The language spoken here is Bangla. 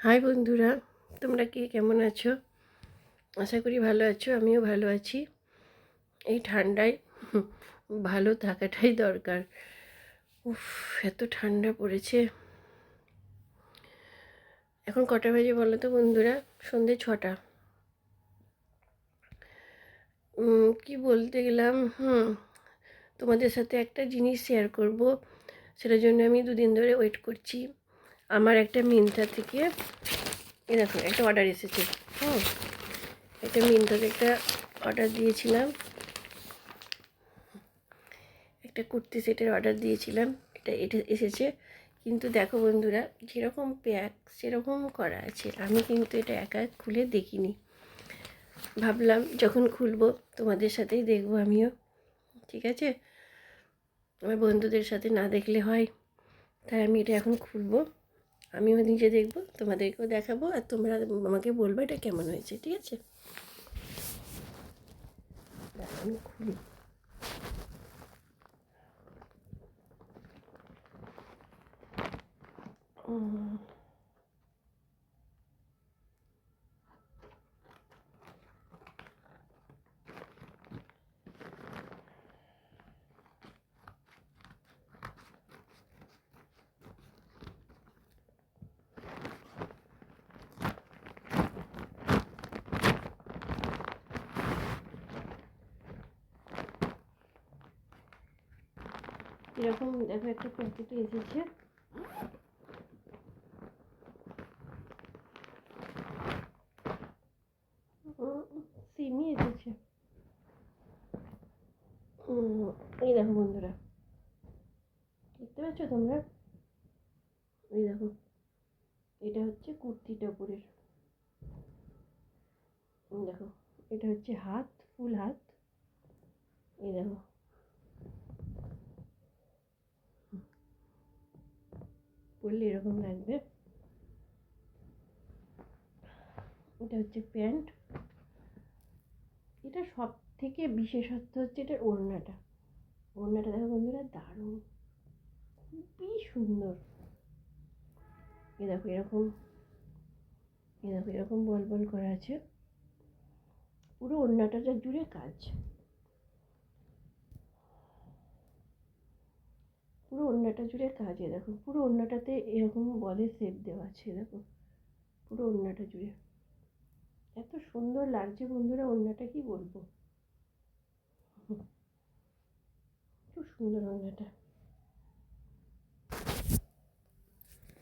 হাই বন্ধুরা, তোমরা কে কেমন আছো? আশা করি ভালো আছো। আমিও ভালো আছি। এই ঠান্ডায় ভালো থাকাটাই দরকার। উফ, এত ঠান্ডা পড়েছে। এখন কটা বাজে বলো তো বন্ধুরা? সন্ধে 6টা। কি বলতে গেলাম, তোমাদের সাথে একটা জিনিস শেয়ার করব। সেটার জন্য আমি দুদিন ধরে ওয়েট করছি। আমার একটা মিন্ত্রা থেকে দেখো একটা অর্ডার এসেছে। একটা মিন্ত্রাতে একটা অর্ডার দিয়েছিলাম, একটা কুর্তি সেটের অর্ডার দিয়েছিলাম। এটা এসেছে। কিন্তু দেখো বন্ধুরা, যেরকম প্যাক সেরকম করা আছে। আমি কিন্তু এটা একা খুলে দেখিনি। ভাবলাম যখন খুলবো তোমাদের সাথেই দেখবো আমিও। ঠিক আছে, আমার বন্ধুদের সাথে না দেখলে হয়। তাই আমি এটা এখন খুলবো, আমিও নিজে দেখবো, তোমাদেরকেও দেখাবো, আর তোমরা আমাকে বলবো এটা কেমন হয়েছে। ঠিক আছে, আমি খুলি। এরকম দেখো একটা প্যাকেটে এসেছে। সিমই এসেছে। এই দেখো বন্ধুরা, দেখতে পাচ্ছ তোমরা? এই দেখো, এটা হচ্ছে কুর্তিটা উপরের। দেখো, এটা হচ্ছে হাত, ফুল হাত। এই দেখো, পরলে এরকম লাগবে। এটা হচ্ছে প্যান্ট। এটা সব থেকে বিশেষত্ব হচ্ছে এটার ওড়নাটা। ওড়নাটা দেখো বন্ধুরা, দারুণ, খুবই সুন্দর। এ দেখো এরকম, এরকম বল বল করা আছে। পুরো ওড়নাটা জুড়ে কাজ, পুরো ওড়নাটা জুড়ে কাজ। দেখো পুরো ওড়নাটাতে এরকম বলের শেপ দেওয়া আছে। দেখো পুরো ওড়নাটা জুড়ে এত সুন্দর লাগছে বন্ধুরা। ওড়নাটা কি বলবো, খুব সুন্দর ওড়নাটা।